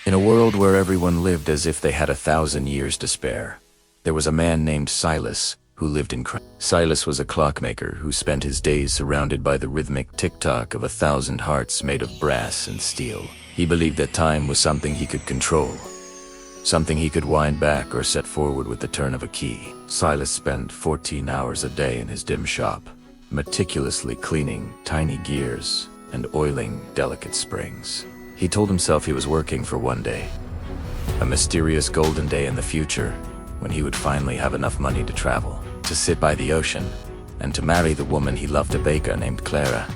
In a world where everyone lived as if they had 1,000 years to spare, there was a man named Silas who lived in Silas was a clockmaker who spent his days surrounded by the rhythmic tick-tock of 1,000 hearts made of brass and steel. He believed that time was something he could control, something he could wind back or set forward with the turn of a key. Silas spent 14 hours a day in his dim shop, meticulously cleaning tiny gears and oiling delicate springs. He told himself he was working for one day, a mysterious golden day in the future, when he would finally have enough money to travel, to sit by the ocean, and to marry the woman he loved, a baker named Clara,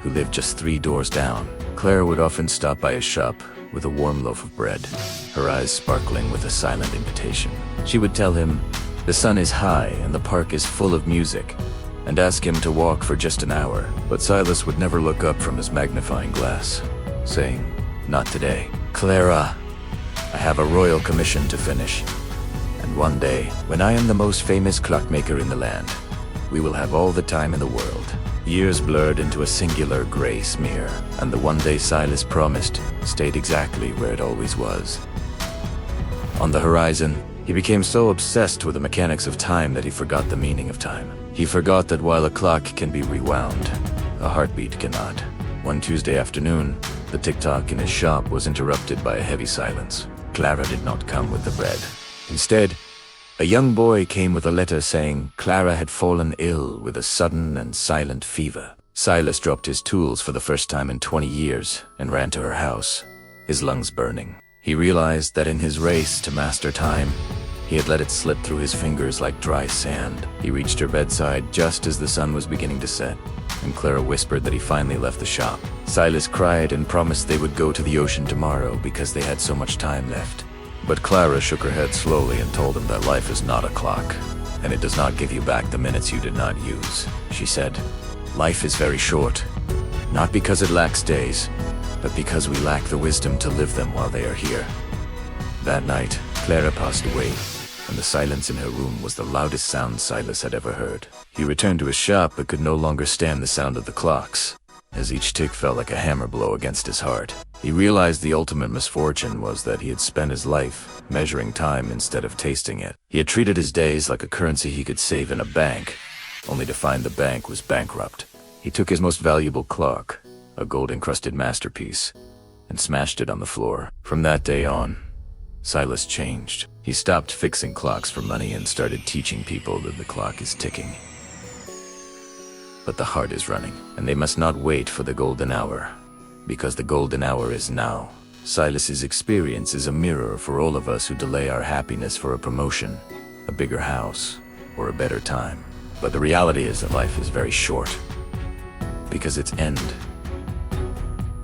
who lived just 3 doors down. Clara would often stop by his shop with a warm loaf of bread, her eyes sparkling with a silent invitation. She would tell him the sun is high and the park is full of music, and ask him to walk for just an hour. But Silas would never look up from his magnifying glass, saying, "Not today. Clara, I have a royal commission to finish. And one day, when I am the most famous clockmaker in the land, we will have all the time in the world." Years blurred into a singular gray smear, and the one day Silas promised stayed exactly where it always was. On the horizon, he became so obsessed with the mechanics of time that he forgot the meaning of time. He forgot that while a clock can be rewound, a heartbeat cannot. One Tuesday afternoon, the tick-tock in his shop was interrupted by a heavy silence. Clara did not come with the bread. Instead, a young boy came with a letter saying Clara had fallen ill with a sudden and silent fever. Silas dropped his tools for the first time in 20 years and ran to her house, his lungs burning. He realized that in his race to master time, he had let it slip through his fingers like dry sand. He reached her bedside just as the sun was beginning to set, and Clara whispered that he finally left the shop. Silas cried and promised they would go to the ocean tomorrow because they had so much time left. But Clara shook her head slowly and told him that life is not a clock, and it does not give you back the minutes you did not use. She said, "Life is very short, not because it lacks days, but because we lack the wisdom to live them while they are here." That night, Clara passed away, and the silence in her room was the loudest sound Silas had ever heard. He returned to his shop but could no longer stand the sound of the clocks, as each tick felt like a hammer blow against his heart. He realized the ultimate misfortune was that he had spent his life measuring time instead of tasting it. He had treated his days like a currency he could save in a bank, only to find the bank was bankrupt. He took his most valuable clock, a gold-encrusted masterpiece, and smashed it on the floor. From that day on, Silas changed. He stopped fixing clocks for money and started teaching people that the clock is ticking, but the heart is running, and they must not wait for the golden hour, because the golden hour is now. Silas's experience is a mirror for all of us who delay our happiness for a promotion, a bigger house, or a better time. But the reality is that life is very short, because its end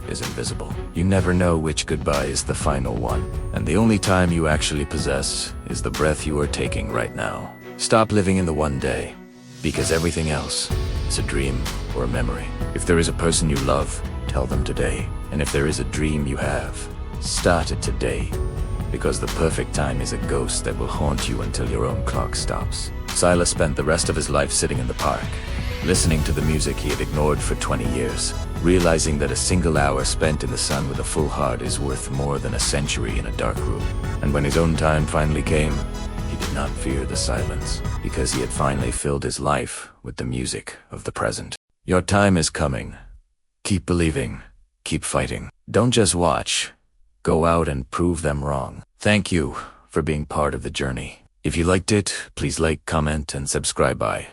is invisible. You never know which goodbye is the final one, and the only time you actually possess is the breath you are taking right now. Stop living in the one day, because everything else is a dream or a memory. If there is a person you love, tell them today. And if there is a dream you have, start it today, because the perfect time is a ghost that will haunt you until your own clock stops. Silas spent the rest of his life sitting in the park, listening to the music he had ignored for 20 years, realizing that a single hour spent in the sun with a full heart is worth more than a century in a dark room. And when his own time finally came, he did not fear the silence, because he had finally filled his life with the music of the present. Your time is coming. Keep believing. Keep fighting. Don't just watch. Go out and prove them wrong. Thank you for being part of the journey. If you liked it, please like, comment, and subscribe. Bye.